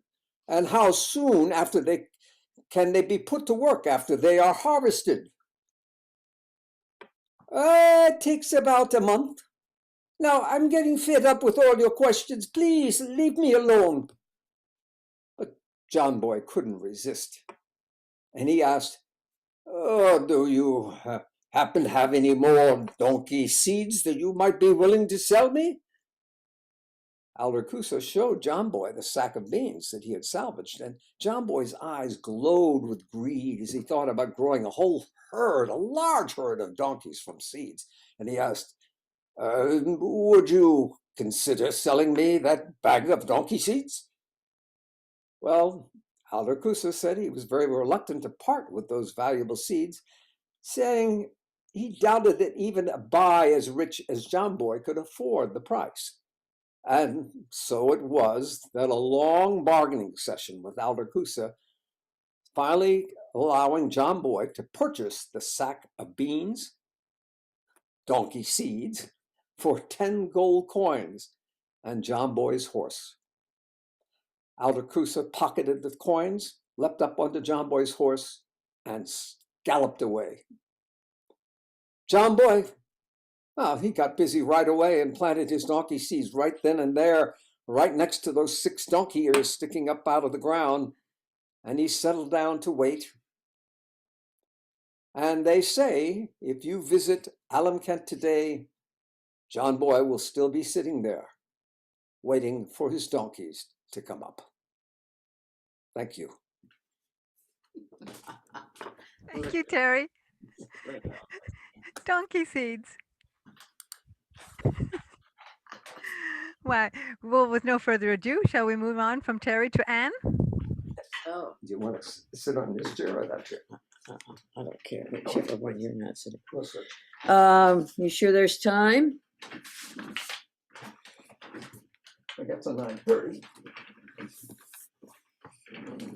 And how soon after can they be put to work after they are harvested?" It takes about a month. Now, I'm getting fed up with all your questions. Please leave me alone." But John Boy couldn't resist, and he asked, "Do you happen to have any more donkey seeds that you might be willing to sell me?" Alderkusa showed John Boy the sack of beans that he had salvaged, and John Boy's eyes glowed with greed as he thought about growing a large herd of donkeys from seeds. And he asked, "Would you consider selling me that bag of donkey seeds?" Well, Alderkusa said he was very reluctant to part with those valuable seeds, saying he doubted that even a buy as rich as John Boy could afford the price. And so it was that a long bargaining session with Alderkusa finally allowing John Boy to purchase the sack of beans, donkey seeds, for 10 gold coins and John Boy's horse. Alderkusa pocketed the coins, leapt up onto John Boy's horse, and galloped away. John Boy, he got busy right away and planted his donkey seeds right then and there, right next to those 6 donkey ears sticking up out of the ground, and he settled down to wait. And they say, if you visit Alamkent today, John Boy will still be sitting there, waiting for his donkeys to come up. Thank you. Thank you, Terry. Donkey seeds. Well, with no further ado, shall we move on from Terry to Anne? Oh, Do you want to sit on this chair or that chair? I don't care, whichever one you're not sitting. We'll switch. You sure there's time? I got till 9:30.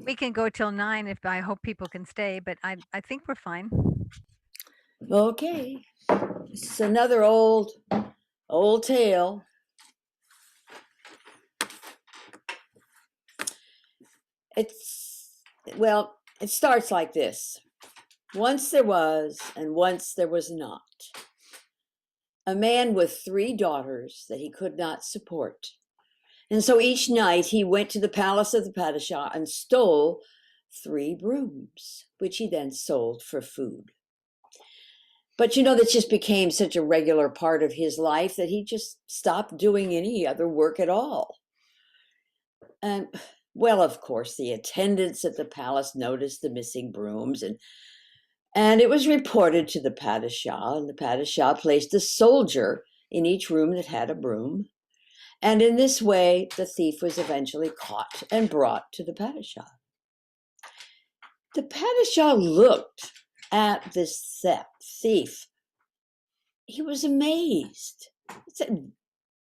We can go till 9 if I hope people can stay, but I think we're fine. Okay, this is another old tale. It starts like this. Once there was, and once there was not, a man with 3 daughters that he could not support. And so each night he went to the palace of the Padishah and stole 3 brooms, which he then sold for food. But that just became such a regular part of his life that he just stopped doing any other work at all. And, well, of course, the attendants at the palace noticed the missing brooms, and it was reported to the Padishah, and the Padishah placed a soldier in each room that had a broom. And in this way, the thief was eventually caught and brought to the padishah. The padishah looked at this thief. He was amazed. He said,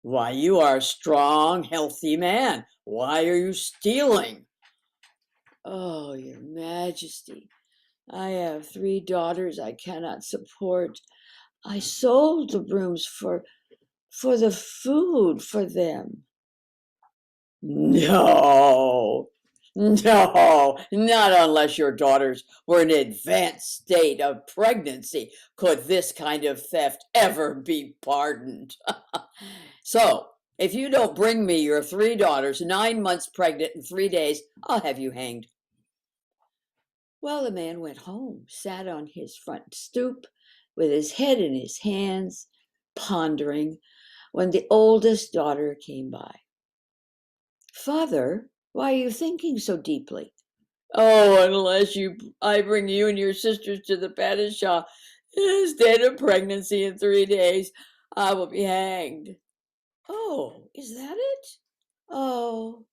"Why, you are a strong, healthy man. Why are you stealing?" "Oh, your majesty, I have 3 daughters I cannot support. I sold the brooms for the food for them." "No, no, not unless your daughters were in an advanced state of pregnancy could this kind of theft ever be pardoned. So, if you don't bring me your 3 daughters 9 months pregnant in 3 days, I'll have you hanged." Well, the man went home, sat on his front stoop with his head in his hands, pondering, when the oldest daughter came by. "Father, why are you thinking so deeply?" "Oh, unless I bring you and your sisters to the padishah in a state of pregnancy in 3 days, I will be hanged." "Oh, is that it? Oh,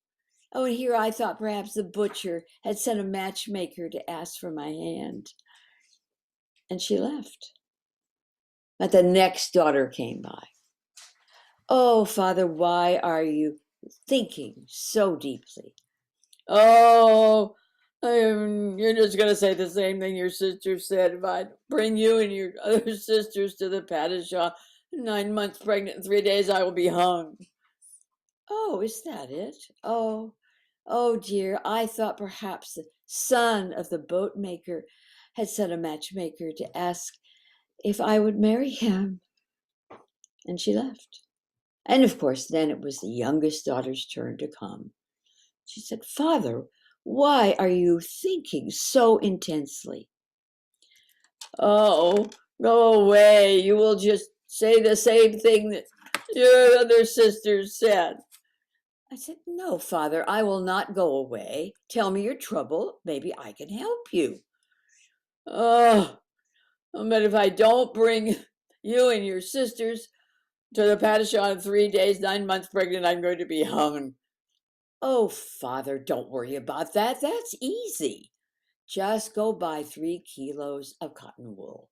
and here I thought perhaps the butcher had sent a matchmaker to ask for my hand." And she left. But the next daughter came by. "Oh, Father, why are you thinking so deeply?" "Oh, you're just going to say the same thing your sister said. If I bring you and your other sisters to the padishah 9 months pregnant in 3 days, I will be hung." "Oh, is that it? Oh, dear, I thought perhaps the son of the boat maker had sent a matchmaker to ask if I would marry him." And she left. And of course, then it was the youngest daughter's turn to come. She said, "Father, why are you thinking so intensely?" "Oh, go away. You will just say the same thing that your other sisters said." I said, "No, Father, I will not go away. Tell me your trouble. Maybe I can help you." "Oh, but if I don't bring you and your sisters to the padishah in 3 days, 9 months pregnant, I'm going to be hung." "Oh, Father, don't worry about that. That's easy. Just go buy 3 kilos of cotton wool."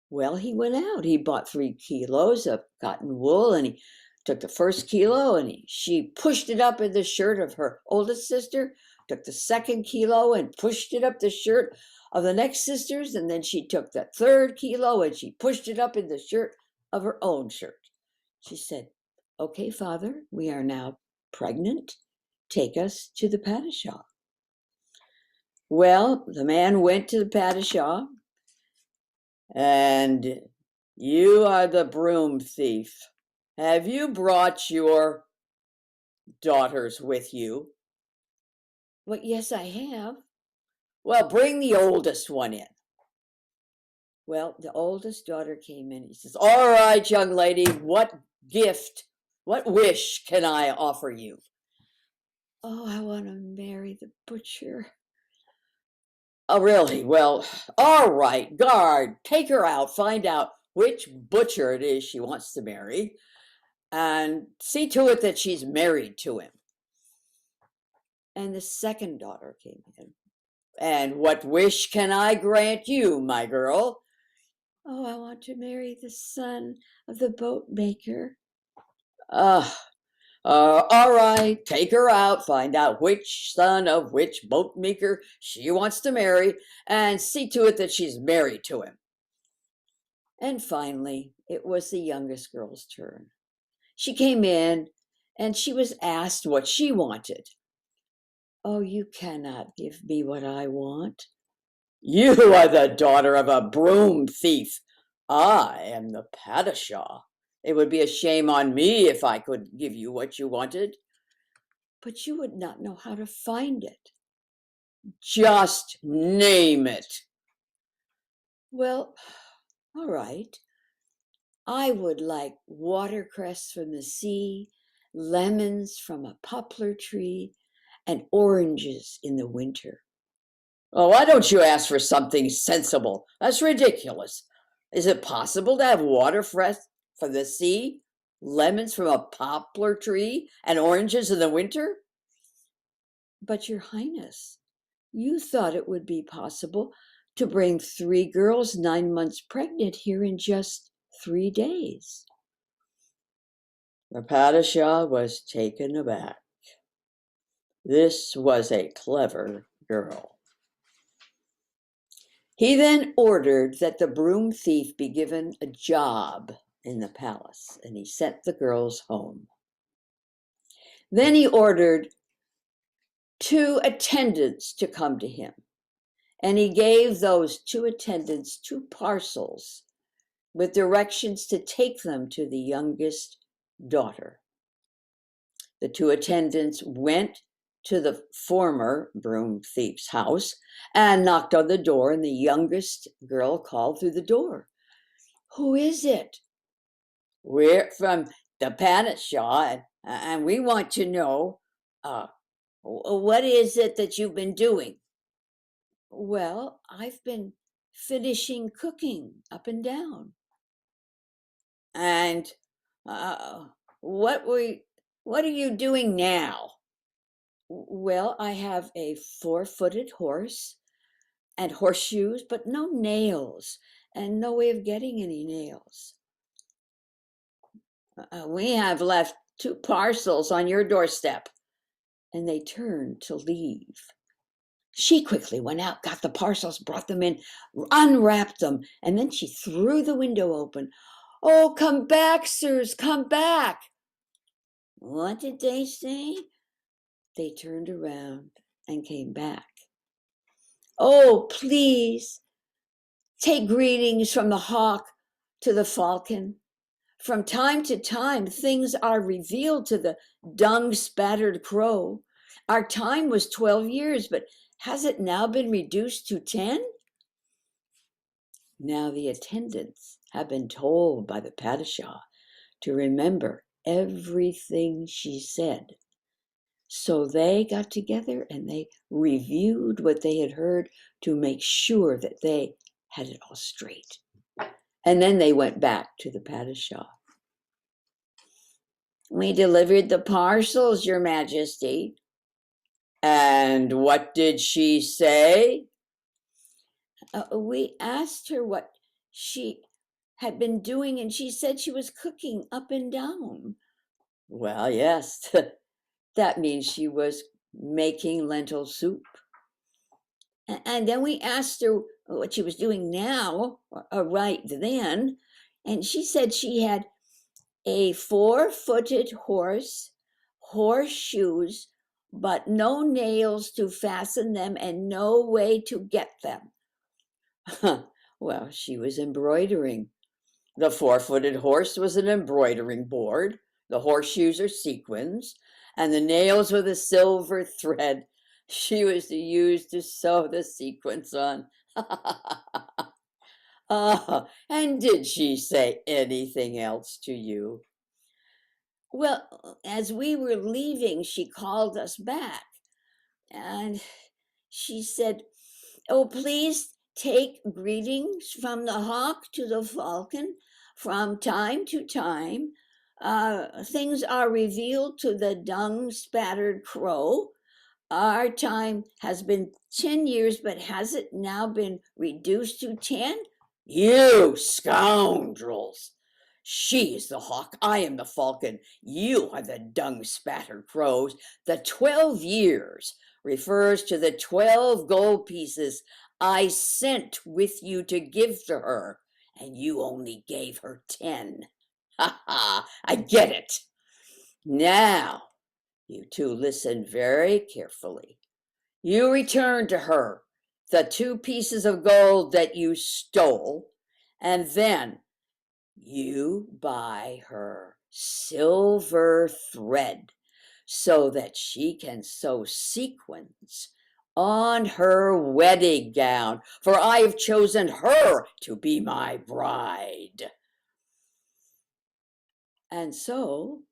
Well, he went out. He bought 3 kilos of cotton wool, and he took the first kilo and she pushed it up in the shirt of her oldest sister, took the second kilo and pushed it up the shirt of the next sisters, and then she took the 3rd kilo and she pushed it up in the shirt of her own shirt. She said, "Okay, Father, we are now pregnant. Take us to the padishah." Well, the man went to the padishah. "And you are the broom thief. Have you brought your daughters with you?" "Well, yes, I have." "Well, bring the oldest one in." Well, the oldest daughter came in. He says, "All right, young lady, what wish can I offer you?" "Oh, I want to marry the butcher." "Oh, really? Well, all right, guard, take her out, find out which butcher it is she wants to marry, and see to it that she's married to him." And the second daughter came in. "And what wish can I grant you, my girl?" "Oh, I want to marry the son of the boat maker." All right, take her out, find out which son of which boat maker she wants to marry, and see to it that she's married to him." And finally, it was the youngest girl's turn. She came in and she was asked what she wanted. "Oh, you cannot give me what I want." "You are the daughter of a broom thief. I am the padishah. It would be a shame on me if I could give you what you wanted." "But you would not know how to find it." "Just name it." "Well, all right. I would like watercress from the sea, lemons from a poplar tree, and oranges in the winter." "Oh, why don't you ask for something sensible? That's ridiculous. Is it possible to have watercress from the sea? lemons from a poplar tree and oranges in the winter? But your highness, you thought it would be possible to bring 3 girls 9 months pregnant here in just 3 days. The Padishah was taken aback. This was a clever girl. He then ordered that the broom thief be given a job in the palace, and he sent the girls home. Then he ordered 2 attendants to come to him, and he gave those 2 attendants 2 parcels with directions to take them to the youngest daughter. The 2 attendants went to the former broom thief's house and knocked on the door, and the youngest girl called through the door. "Who is it?" "We're from the Padishah, and we want to know, what is it that you've been doing?" "Well, I've been finishing cooking up and down." "And what are you doing now?" "Well, I have a 4-footed horse and horseshoes, but no nails, and no way of getting any nails." "We have left 2 parcels on your doorstep." And they turned to leave. She quickly went out, got the parcels, brought them in, unwrapped them, and then she threw the window open. "Oh, come back, sirs, come back." What did they say? They turned around and came back. "Oh, please, take greetings from the hawk to the falcon. From time to time, things are revealed to the dung-spattered crow. Our time was 12 years, but has it now been reduced to 10? Now the attendants have been told by the Padishah to remember everything she said. So they got together and they reviewed what they had heard to make sure that they had it all straight. And then they went back to the Padishah. "We delivered the parcels, Your Majesty." "And what did she say?" We asked her what she had been doing, and she said she was cooking up and down." "Well, yes, that means she was making lentil soup." And then we asked her what she was doing now, right then, and she said she had a 4-footed horse, horseshoes, but no nails to fasten them and no way to get them. Well, she was embroidering. The 4-footed horse was an embroidering board, the horseshoes are sequins, and the nails were the silver thread she was to use to sew the sequins on. And did she say anything else to you? Well, as we were leaving, she called us back, and she said, "Oh, please take greetings from the hawk to the falcon. From time to time, things are revealed to the dung-spattered crow. Our time has been 10 years, but has it now been reduced to 10? You scoundrels! She is the hawk, I am the falcon, you are the dung-spattered crows. The 12 years refers to the 12 gold pieces I sent with you to give to her, and you only gave her 10. Ha ha, I get it. Now, you 2 listen very carefully. You return to her the 2 pieces of gold that you stole, and then you buy her silver thread so that she can sew sequins on her wedding gown, for I have chosen her to be my bride." And so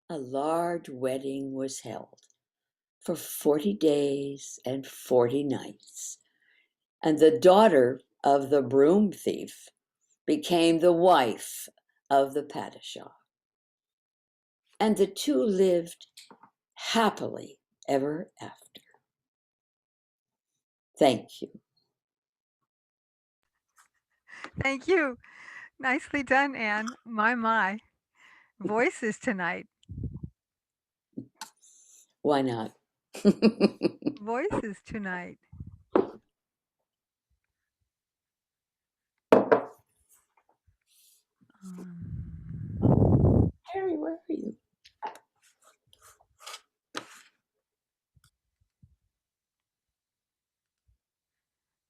a large wedding was held for 40 days and 40 nights, and the daughter of the broom thief became the wife of the Padishah. and the two lived happily ever after. Thank you. Thank you. Nicely done, Anne. My. Voices tonight. Why not? Voices tonight. Harry, where are you?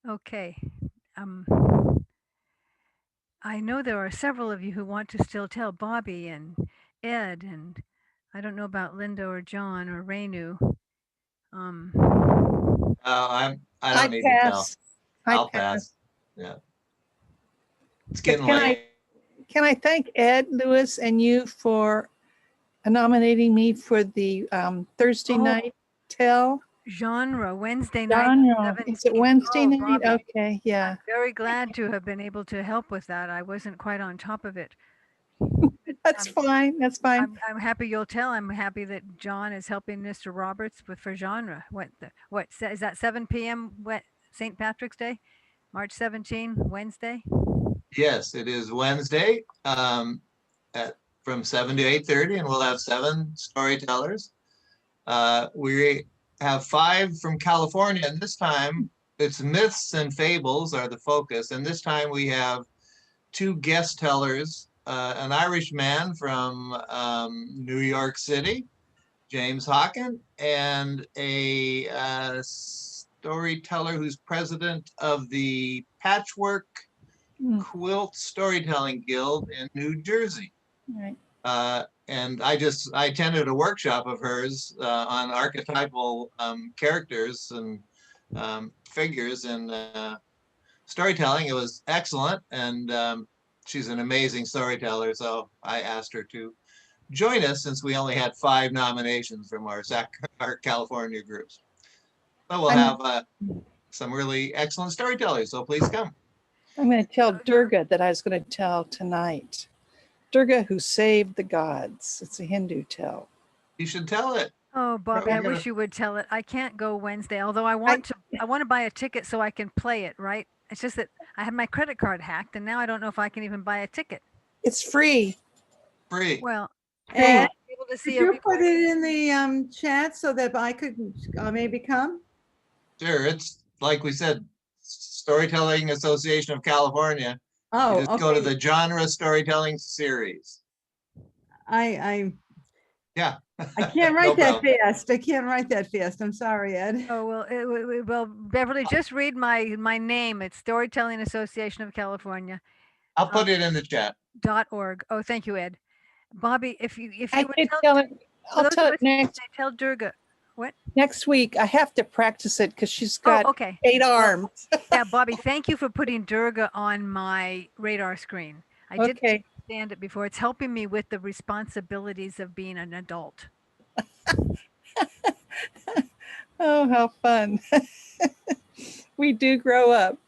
Okay. I know there are several of you who want to still tell Bobby and Ed, and I don't know about Linda or John or Renu. I I'd don't need to tell. pass. I'd I'll pass. pass. Yeah. It's But getting late. can I thank Ed, Lewis, and you for nominating me for the Thursday Oh. night tell? Genre, Wednesday night. Genre. Is it 17th. Wednesday Oh, night? Bobby. Okay, yeah. I'm very glad to have been able to help with that. I wasn't quite on top of it. That's Um, fine. That's fine. I'm happy you'll tell. I'm happy that John is helping Mr. Roberts for genre. Is that 7 p.m. St. Patrick's Day, March 17, Wednesday? Yes, it is Wednesday from 7 to 8:30, and we'll have 7 storytellers. We have 5 from California, and this time it's myths and fables are the focus. And this time we have 2 guest tellers, an Irish man from New York City, James Hawken, and a storyteller who's president of the Patchwork Quilt Storytelling Guild in New Jersey. Right. And I attended a workshop of hers on archetypal characters and figures in storytelling. It was excellent, and she's an amazing storyteller. So I asked her to join us since we only had 5 nominations from our California groups. So we'll have some really excellent storytellers. So please come. I'm going to tell Durga that I was going to tell tonight. Durga who saved the gods. It's a Hindu tell. You should tell it. Oh, Bobby, I We're wish you would tell it. I can't go Wednesday, although I want to buy a ticket so I can play it, right? It's just that I have my credit card hacked and now I don't know if I can even buy a ticket. It's free. Free. Well, Ed, be able to see could you everybody. put it in the chat so that I could maybe come? Sure, it's like we said, Storytelling Association of California. Oh, You just go to okay. the genre storytelling series. I Yeah. can't write No that problem. fast. I can't write that fast. I'm sorry, Ed. Oh, well, Beverly, just read my name. It's Storytelling Association of California. I'll put it in the chat. .org. Oh, thank you, Ed. Bobby, if you I would could tell it. I'll tell it next. Tell Durga. What? Next week. I have to practice it because she's got okay. 8 arms. Yeah, Bobby, thank you for putting Durga on my radar screen. I didn't understand it before. It's helping me with the responsibilities of being an adult. Oh, how fun. We do grow up.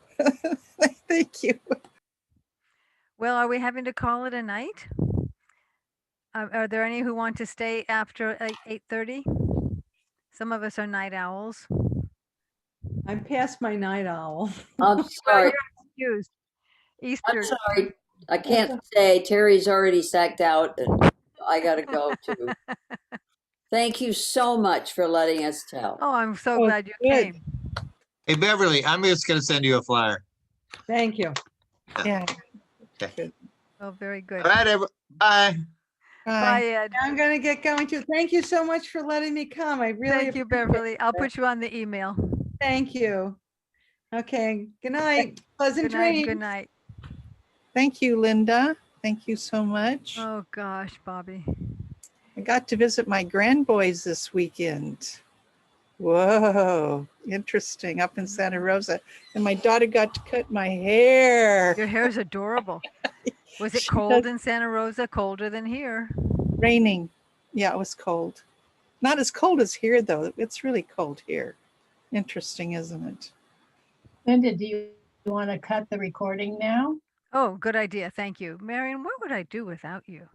Thank you. Well, are we having to call it a night? Are there any who want to stay after 8:30? Some of us are night owls. I'm past my night owl. I'm sorry. You're excused. Easter. I'm sorry. I can't stay. Terry's already sacked out and I got to go too. Thank you so much for letting us tell. Oh, I'm so glad you came. Hey, Beverly, I'm just going to send you a flyer. Thank you. Yeah. Oh, very good. All right, bye. Bye, Ed. I'm going to get going too. Thank you so much for letting me come. I really Thank you, Beverly. I'll put you on the email. Thank you. Okay. Good night. Pleasant Good night. dreams. Good night. Thank you, Linda. Thank you so much. Oh, gosh, Bobby. I got to visit my grandboys this weekend. Whoa, interesting, up in Santa Rosa. And my daughter got to cut my hair. Your hair is adorable. Was it cold in Santa Rosa? Colder than here? Raining. Yeah, it was cold. Not as cold as here, though. It's really cold here. Interesting, isn't it? Linda, do you want to cut the recording now? Oh, good idea. Thank you. Marion, what would I do without you?